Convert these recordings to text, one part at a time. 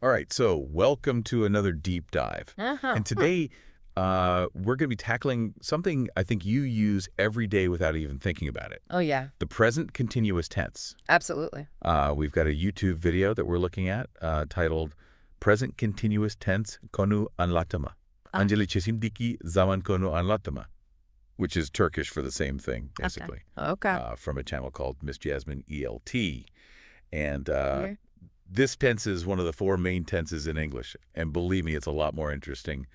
All right, so welcome to another deep dive. And today, we're going to be tackling something I think you use every day without even thinking about it. Oh, yeah. The present continuous tense. Absolutely. We've got a YouTube video that we're looking at titled Present Continuous Tense Konu Anlatama. Şimdiki, Zaman Konu Anlatama, which is Turkish for the same thing, basically. Okay. From a channel called Miss Jasmine ELT. And Yeah. this tense is one of the four main tenses in English. And believe me, it's a lot more interesting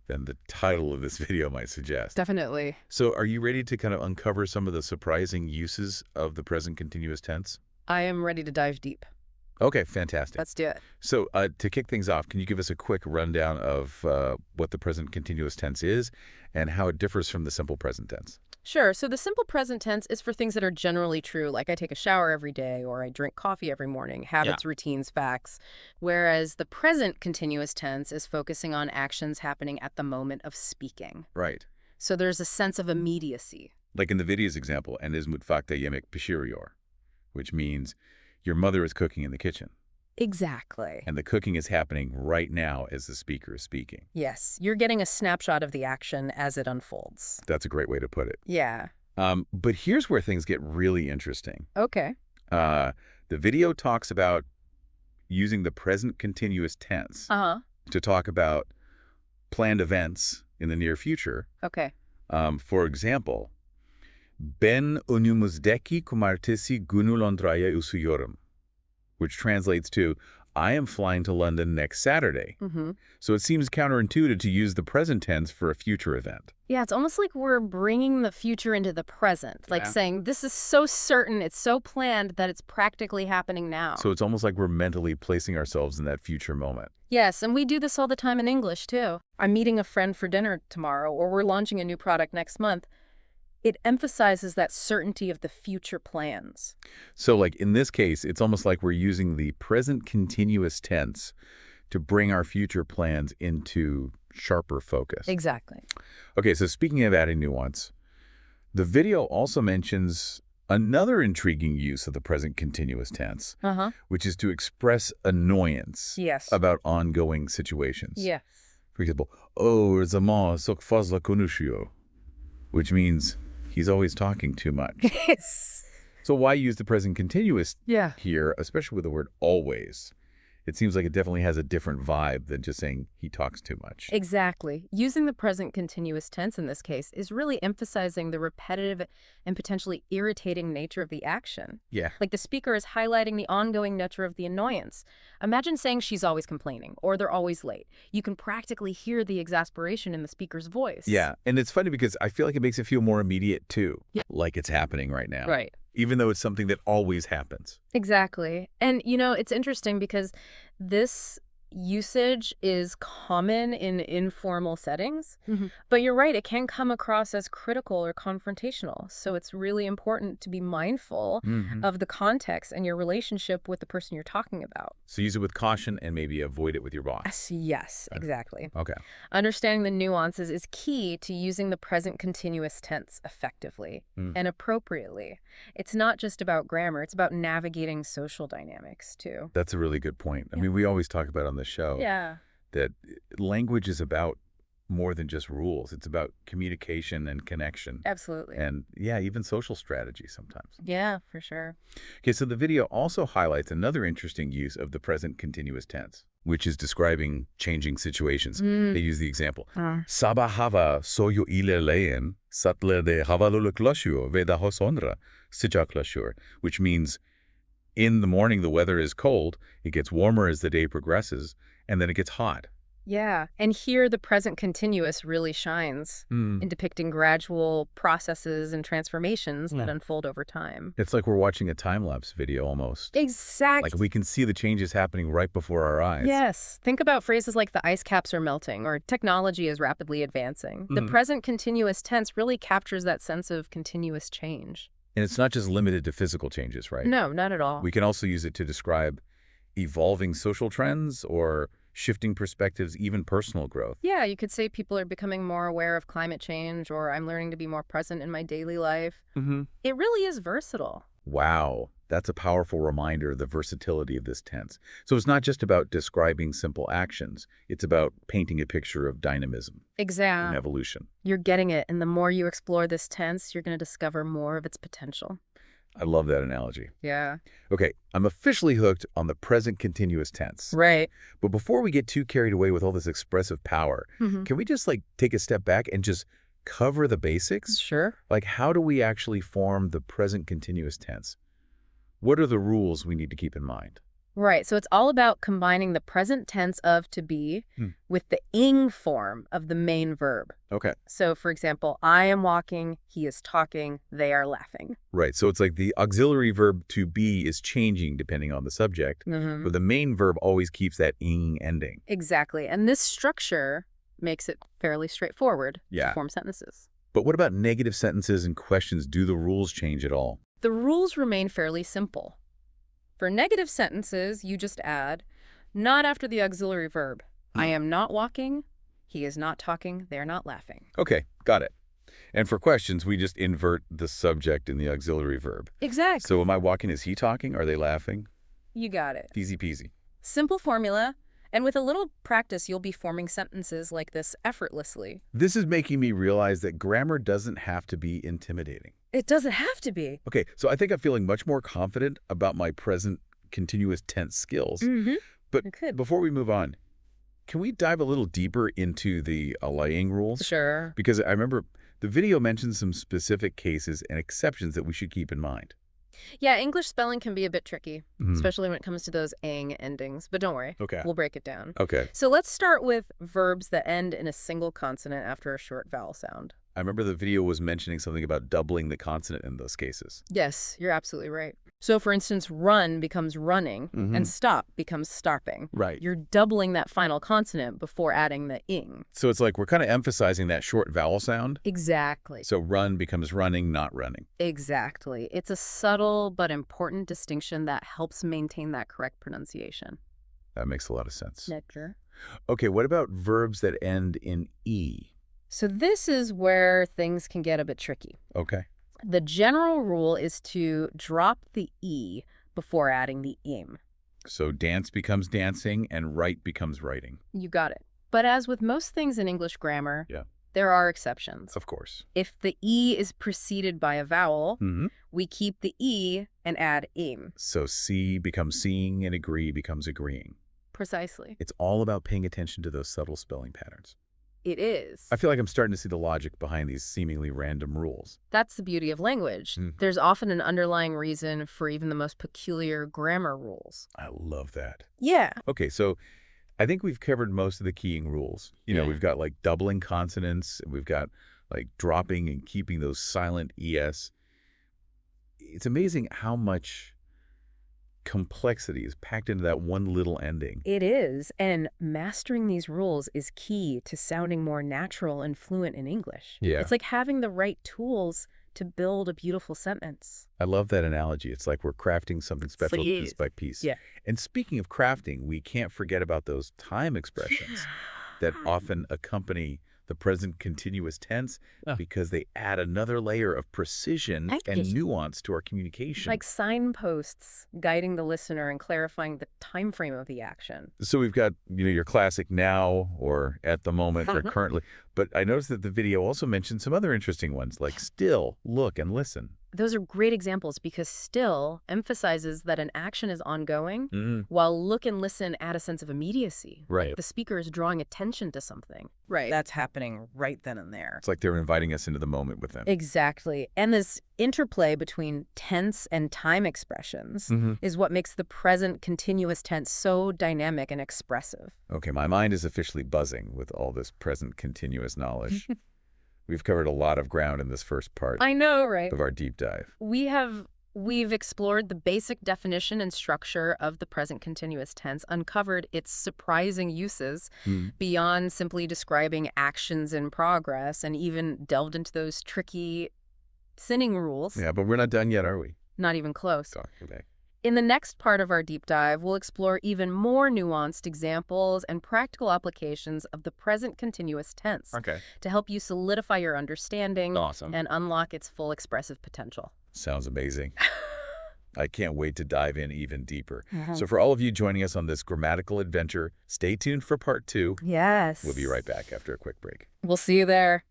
than the title of this video might suggest. Definitely. So are you ready to kind of uncover some of the surprising uses of the present continuous tense? I am ready to dive deep. Okay, fantastic. Let's do it. So to kick things off, can you give us a quick rundown of what the present continuous tense is and how it differs from the simple present tense? Sure. So the simple present tense is for things that are generally true, like I take a shower every day or I drink coffee every morning, habits, routines, facts. Whereas the present continuous tense is focusing on actions happening at the moment of speaking. Right. So there's a sense of immediacy. Like in the video's example, en is mutfakta yemek pişiriyor, which means your mother is cooking in the kitchen. Exactly. And the cooking is happening right now as the speaker is speaking. Yes. You're getting a snapshot of the action as it unfolds. That's a great way to put it. Yeah. But here's where things get really interesting. Okay. The video talks about using the present continuous tense to talk about planned events in the near future. Okay. For example, Ben önümüzdeki cumartesi günü Londra'ya uçuyorum, which translates to, I am flying to London next Saturday. So it seems counterintuitive to use the present tense for a future event. Yeah, it's almost like we're bringing the future into the present, like saying this is so certain, it's so planned that it's practically happening now. So it's almost like we're mentally placing ourselves in that future moment. Yes, and we do this all the time in English, too. I'm meeting a friend for dinner tomorrow, or we're launching a new product next month. It emphasizes that certainty of the future plans. So like in this case, it's almost like we're using the present continuous tense to bring our future plans into sharper focus. Exactly. Okay, so speaking of adding nuance, the video also mentions another intriguing use of the present continuous tense, which is to express annoyance about ongoing situations. Yes. For example, oh, Zaman çok fazla konuşuyor, which means he's always talking too much. Yes. So why use the present continuous here, especially with the word always? It seems like it definitely has a different vibe than just saying he talks too much. Exactly. Using the present continuous tense in this case is really emphasizing the repetitive and potentially irritating nature of the action. Yeah. Like the speaker is highlighting the ongoing nature of the annoyance. Imagine saying she's always complaining or they're always late. You can practically hear the exasperation in the speaker's voice. Yeah, and it's funny because I feel like it makes it feel more immediate too, like it's happening right now. Right. Even though it's something that always happens. Exactly. And, you know, it's interesting because this usage is common in informal settings, but you're right, it can come across as critical or confrontational. So it's really important to be mindful of the context and your relationship with the person you're talking about. So use it with caution and maybe avoid it with your boss. Yes, exactly. Okay. Understanding the nuances is key to using the present continuous tense effectively and appropriately. It's not just about grammar, it's about navigating social dynamics too. That's a really good point. I mean, we always talk about on the show that language is about more than just rules. It's about communication and connection. Absolutely. And yeah, even social strategy sometimes. Yeah, for sure. Okay, so the video also highlights another interesting use of the present continuous tense, which is describing changing situations. They use the example. Sabah hava soyu ilerleyen, satlerde havalılıklaşıyor ve daha sonra sıcaklaşıyor, which means in the morning the weather is cold, it gets warmer as the day progresses, and then it gets hot. Yeah, and here the present continuous really shines in depicting gradual processes and transformations that unfold over time. It's like we're watching a time-lapse video almost. Exactly. Like we can see the changes happening right before our eyes. Yes. Think about phrases like the ice caps are melting or technology is rapidly advancing. The present continuous tense really captures that sense of continuous change. And it's not just limited to physical changes, right? No, not at all. We can also use it to describe evolving social trends or shifting perspectives, even personal growth. Yeah, you could say people are becoming more aware of climate change, or I'm learning to be more present in my daily life. It really is versatile. Wow. That's a powerful reminder of the versatility of this tense. So it's not just about describing simple actions. It's about painting a picture of dynamism and Exactly. evolution. You're getting it. And the more you explore this tense, you're going to discover more of its potential. I love that analogy. Yeah. Okay, I'm officially hooked on the present continuous tense. Right. But before we get too carried away with all this expressive power, can we just take a step back and just cover the basics? Sure. Like, how do we actually form the present continuous tense? What are the rules we need to keep in mind? Right. So it's all about combining the present tense of to be with the ing form of the main verb. Okay. So, for example, I am walking, he is talking, they are laughing. Right. So it's like the auxiliary verb to be is changing depending on the subject, but the main verb always keeps that ing ending. Exactly. And this structure makes it fairly straightforward to form sentences. But what about negative sentences and questions? Do the rules change at all? The rules remain fairly simple. For negative sentences, you just add, not after the auxiliary verb. I am not walking, he is not talking, they're not laughing. Okay, got it. And for questions, we just invert the subject in the auxiliary verb. Exactly. So am I walking? Is he talking? Are they laughing? You got it. Easy peasy. Simple formula, and with a little practice, you'll be forming sentences like this effortlessly. This is making me realize that grammar doesn't have to be intimidating. It doesn't have to be. Okay, so I think I'm feeling much more confident about my present continuous tense skills. But before we move on, can we dive a little deeper into the allaying rules? Sure. Because I remember the video mentioned some specific cases and exceptions that we should keep in mind. Yeah, English spelling can be a bit tricky, especially when it comes to those ang endings. But don't worry. Okay. We'll break it down. Okay. So let's start with verbs that end in a single consonant after a short vowel sound. I remember the video was mentioning something about doubling the consonant in those cases. Yes, you're absolutely right. So, for instance, run becomes running, and stop becomes stopping. Right. You're doubling that final consonant before adding the ing. So it's like we're kind of emphasizing that short vowel sound. Exactly. So run becomes running, not running. Exactly. It's a subtle but important distinction that helps maintain that correct pronunciation. That makes a lot of sense. Nectar. Okay, what about verbs that end in E? So this is where things can get a bit tricky. Okay. The general rule is to drop the E before adding the ing. So dance becomes dancing and write becomes writing. You got it. But as with most things in English grammar, there are exceptions. Of course. If the E is preceded by a vowel, we keep the E and add ing. So see becomes seeing and agree becomes agreeing. Precisely. It's all about paying attention to those subtle spelling patterns. It is. I feel like I'm starting to see the logic behind these seemingly random rules. That's the beauty of language. There's often an underlying reason for even the most peculiar grammar rules. I love that. Yeah. Okay, so I think we've covered most of the keying rules. You know, we've got like doubling consonants, and we've got like dropping and keeping those silent ES. It's amazing how much complexity is packed into that one little ending. It is, and mastering these rules is key to sounding more natural and fluent in English. Yeah. It's like having the right tools to build a beautiful sentence. I love that analogy. It's like we're crafting something special piece by piece. Yeah. And speaking of crafting, we can't forget about those time expressions that often accompany the present continuous tense because they add another layer of precision and nuance to our communication. Like signposts guiding the listener and clarifying the time frame of the action. So we've got, you know, your classic now or at the moment or currently. But I noticed that the video also mentioned some other interesting ones like still, look, and listen. Those are great examples because still emphasizes that an action is ongoing, while look and listen add a sense of immediacy. Right. The speaker is drawing attention to something. Right. That's happening right then and there. It's like they're inviting us into the moment with them. Exactly. And this interplay between tense and time expressions is what makes the present continuous tense so dynamic and expressive. Okay, my mind is officially buzzing with all this present continuous knowledge. We've covered a lot of ground in this first part I know, right? of our deep dive. We've explored the basic definition and structure of the present continuous tense, uncovered its surprising uses beyond simply describing actions in progress, and even delved into those tricky sinning rules. Yeah, but we're not done yet, are we? Not even close. Okay. In the next part of our deep dive, we'll explore even more nuanced examples and practical applications of the present continuous tense to help you solidify your understanding Awesome. and unlock its full expressive potential. Sounds amazing. I can't wait to dive in even deeper. So for all of you joining us on this grammatical adventure, stay tuned for part 2. Yes. We'll be right back after a quick break. We'll see you there.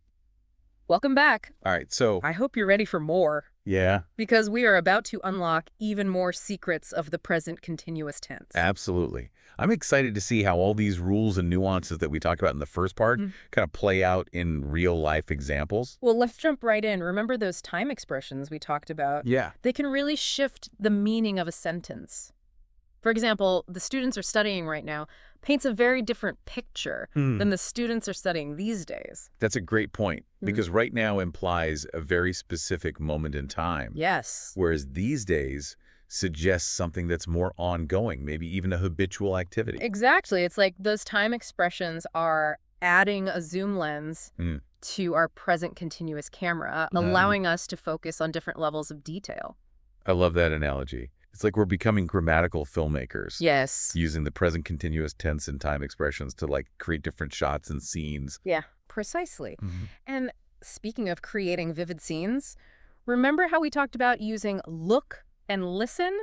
Welcome back. All right, so I hope you're ready for more, yeah, because we are about to unlock even more secrets of the present continuous tense. absolutely. I'm excited to see how all these rules and nuances that we talked about in the first part kind of play out in real-life examples. Well, let's jump right in. Remember those time expressions we talked about? Yeah. They can really shift the meaning of a sentence. For example, the students are studying right now paints a very different picture than the students are studying these days. That's a great point, because right now implies a very specific moment in time. Yes. Whereas these days suggests something that's more ongoing, maybe even a habitual activity. Exactly. It's like those time expressions are adding a zoom lens to our present continuous camera, allowing us to focus on different levels of detail. I love that analogy. It's like we're becoming grammatical filmmakers. Yes. Using the present continuous tense and time expressions to like create different shots and scenes. Yeah, precisely. And speaking of creating vivid scenes, remember how we talked about using look and listen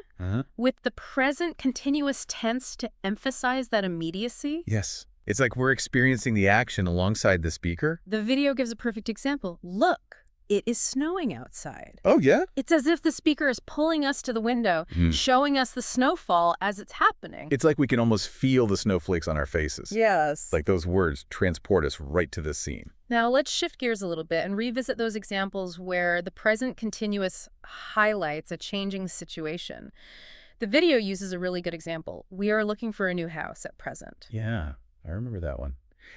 with the present continuous tense to emphasize that immediacy? Yes. It's like we're experiencing the action alongside the speaker. The video gives a perfect example. Look, it is snowing outside. Oh, yeah? It's as if the speaker is pulling us to the window, showing us the snowfall as it's happening. It's like we can almost feel the snowflakes on our faces. Yes. Like those words transport us right to the scene. Now, let's shift gears a little bit and revisit those examples where the present continuous highlights a changing situation. The video uses a really good example. We are looking for a new house at present. Yeah, I remember that one.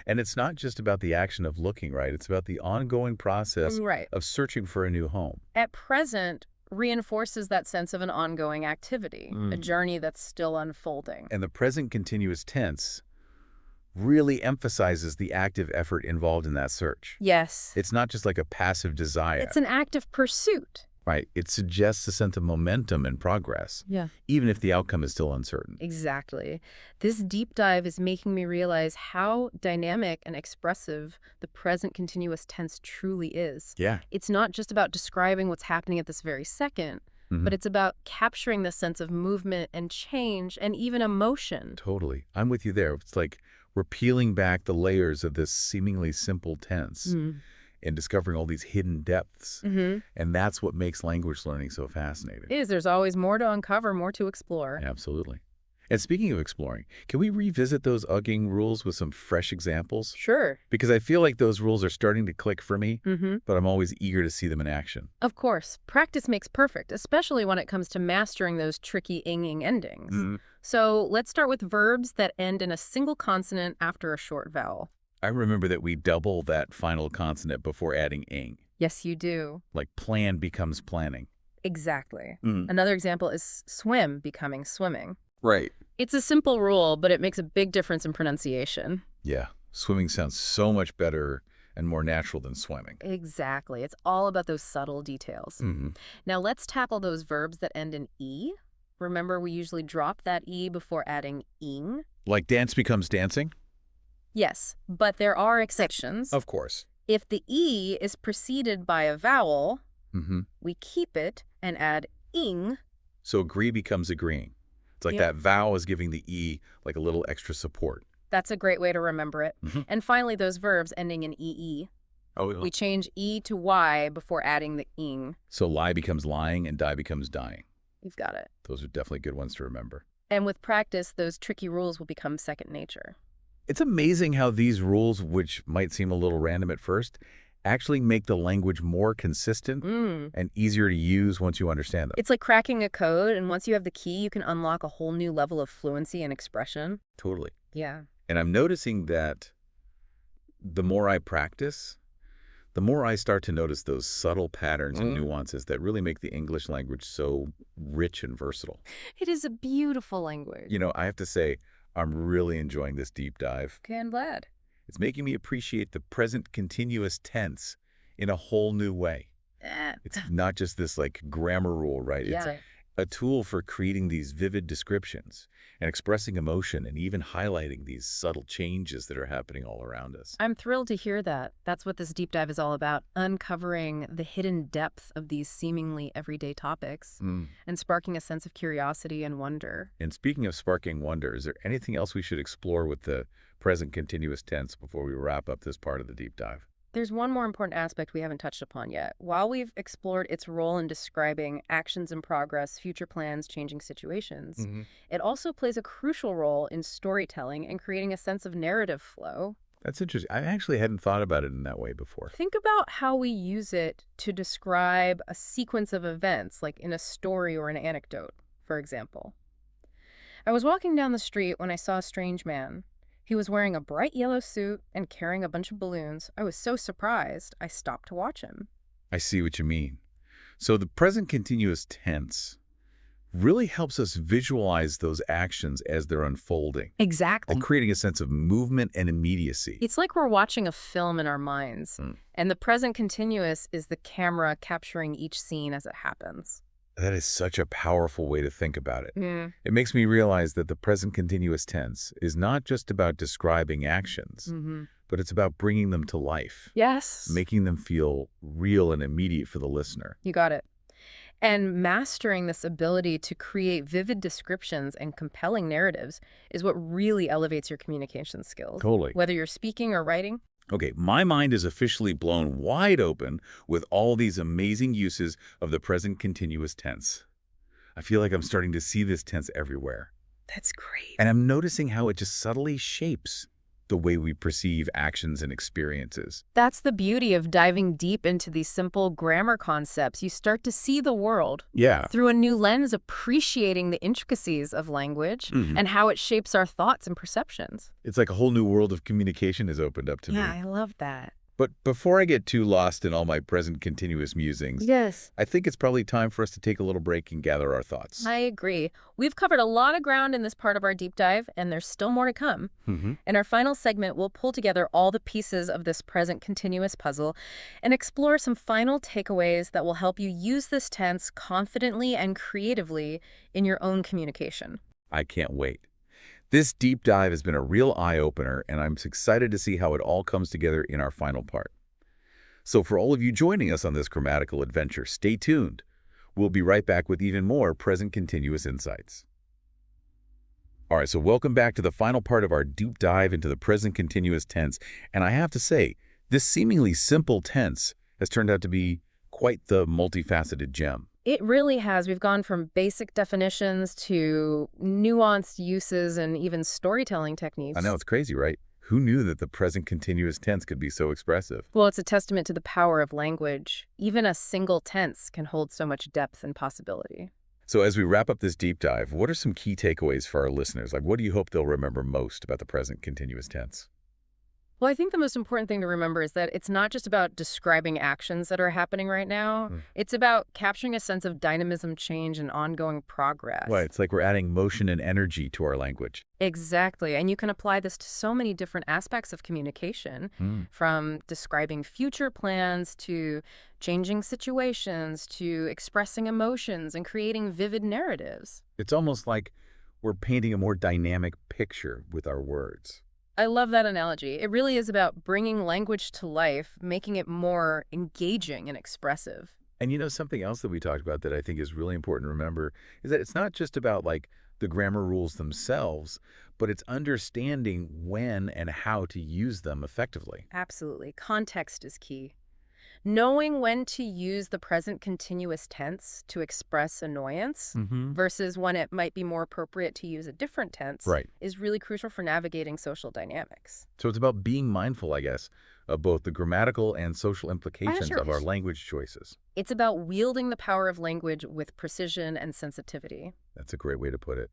And it's not just about the action of looking, right? It's about the ongoing process of searching for a new home. At present reinforces that sense of an ongoing activity, a journey that's still unfolding. And the present continuous tense really emphasizes the active effort involved in that search. Yes. It's not just like a passive desire. It's an active pursuit. Right. It suggests a sense of momentum and progress, even if the outcome is still uncertain. Exactly. This deep dive is making me realize how dynamic and expressive the present continuous tense truly is. Yeah. It's not just about describing what's happening at this very second, but it's about capturing the sense of movement and change and even emotion. Totally. I'm with you there. It's like we're peeling back the layers of this seemingly simple tense and discovering all these hidden depths. And that's what makes language learning so fascinating. There's always more to uncover, more to explore. Absolutely. And speaking of exploring, can we revisit those ugging rules with some fresh examples? Sure. Because I feel like those rules are starting to click for me, but I'm always eager to see them in action. Of course. Practice makes perfect, especially when it comes to mastering those tricky inging endings. So let's start with verbs that end in a single consonant after a short vowel. I remember that we double that final consonant before adding ing. Yes, you do. Like plan becomes planning. Exactly. Another example is swim becoming swimming. Right. It's a simple rule, but it makes a big difference in pronunciation. Yeah. Swimming sounds so much better and more natural than swimming. Exactly. It's all about those subtle details. Now let's tackle those verbs that end in E. Remember, we usually drop that E before adding ing. Like dance becomes dancing? Yes, but there are exceptions. Of course. If the E is preceded by a vowel, we keep it and add ing. So agree becomes agreeing. It's like that vowel is giving the E like a little extra support. That's a great way to remember it. And finally, those verbs ending in EE. We change E to Y before adding the ing. So lie becomes lying and die becomes dying. You've got it. Those are definitely good ones to remember. And with practice, those tricky rules will become second nature. It's amazing how these rules, which might seem a little random at first, actually make the language more consistent and easier to use once you understand them. It's like cracking a code, and once you have the key, you can unlock a whole new level of fluency and expression. Totally. Yeah. And I'm noticing that the more I practice, the more I start to notice those subtle patterns and nuances that really make the English language so rich and versatile. It is a beautiful language. You know, I have to say, I'm really enjoying this deep dive. Okay, I'm glad. It's making me appreciate the present continuous tense in a whole new way. It's not just this like grammar rule, right? Yeah. A tool for creating these vivid descriptions and expressing emotion and even highlighting these subtle changes that are happening all around us. I'm thrilled to hear that. That's what this deep dive is all about, uncovering the hidden depth of these seemingly everyday topics and sparking a sense of curiosity and wonder. And speaking of sparking wonder, is there anything else we should explore with the present continuous tense before we wrap up this part of the deep dive? There's one more important aspect we haven't touched upon yet. While we've explored its role in describing actions in progress, future plans, changing situations, it also plays a crucial role in storytelling and creating a sense of narrative flow. That's interesting. I actually hadn't thought about it in that way before. Think about how we use it to describe a sequence of events, like in a story or an anecdote, for example. I was walking down the street when I saw a strange man. He was wearing a bright yellow suit and carrying a bunch of balloons. I was so surprised, I stopped to watch him. I see what you mean. So the present continuous tense really helps us visualize those actions as they're unfolding, Exactly. and creating a sense of movement and immediacy. It's like we're watching a film in our minds, and the present continuous is the camera capturing each scene as it happens. That is such a powerful way to think about it. Yeah. It makes me realize that the present continuous tense is not just about describing actions, but it's about bringing them to life, Yes. making them feel real and immediate for the listener. You got it. And mastering this ability to create vivid descriptions and compelling narratives is what really elevates your communication skills. Totally. Whether you're speaking or writing. Okay, my mind is officially blown wide open with all these amazing uses of the present continuous tense. I feel like I'm starting to see this tense everywhere. That's great. And I'm noticing how it just subtly shapes the way we perceive actions and experiences. That's the beauty of diving deep into these simple grammar concepts. You start to see the world Yeah. through a new lens, appreciating the intricacies of language and how it shapes our thoughts and perceptions. It's like a whole new world of communication has opened up to me. I love that. But before I get too lost in all my present continuous musings, Yes. I think it's probably time for us to take a little break and gather our thoughts. I agree. We've covered a lot of ground in this part of our deep dive, and there's still more to come. In our final segment, we'll pull together all the pieces of this present continuous puzzle and explore some final takeaways that will help you use this tense confidently and creatively in your own communication. I can't wait. This deep dive has been a real eye-opener, and I'm excited to see how it all comes together in our final part. So for all of you joining us on this grammatical adventure, stay tuned. We'll be right back with even more present continuous insights. All right, so welcome back to the final part of our deep dive into the present continuous tense. And I have to say, this seemingly simple tense has turned out to be quite the multifaceted gem. It really has. We've gone from basic definitions to nuanced uses and even storytelling techniques. I know, it's crazy, right? Who knew that the present continuous tense could be so expressive? Well, it's a testament to the power of language. Even a single tense can hold so much depth and possibility. So as we wrap up this deep dive, what are some key takeaways for our listeners? Like, what do you hope they'll remember most about the present continuous tense? Well, I think the most important thing to remember is that it's not just about describing actions that are happening right now. It's about capturing a sense of dynamism, change, and ongoing progress. Right, it's like we're adding motion and energy to our language. Exactly. And you can apply this to so many different aspects of communication, from describing future plans to changing situations to expressing emotions and creating vivid narratives. It's almost like we're painting a more dynamic picture with our words. I love that analogy. It really is about bringing language to life, making it more engaging and expressive. And you know, something else that we talked about that I think is really important to remember is that it's not just about like the grammar rules themselves, but it's understanding when and how to use them effectively. Absolutely. Context is key. Knowing when to use the present continuous tense to express annoyance versus when it might be more appropriate to use a different tense is really crucial for navigating social dynamics. So it's about being mindful, I guess, of both the grammatical and social implications of our language choices. It's about wielding the power of language with precision and sensitivity. That's a great way to put it.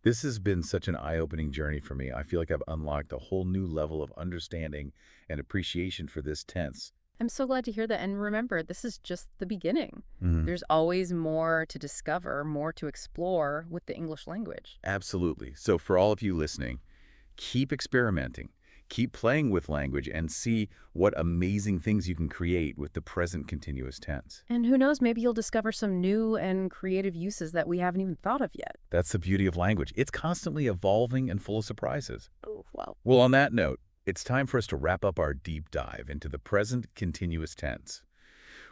This has been such an eye-opening journey for me. I feel like I've unlocked a whole new level of understanding and appreciation for this tense. I'm so glad to hear that. And remember, this is just the beginning. There's always more to discover, more to explore with the English language. Absolutely. So for all of you listening, keep experimenting, Keep playing with language and see what amazing things you can create with the present continuous tense. And who knows, maybe you'll discover some new and creative uses that we haven't even thought of yet. That's the beauty of language. It's constantly evolving and full of surprises. Oh, wow. Well, on that note, it's time for us to wrap up our deep dive into the present continuous tense.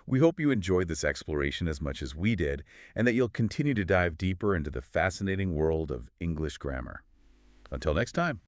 We hope you enjoyed this exploration as much as we did, and that you'll continue to dive deeper into the fascinating world of English grammar. Until next time.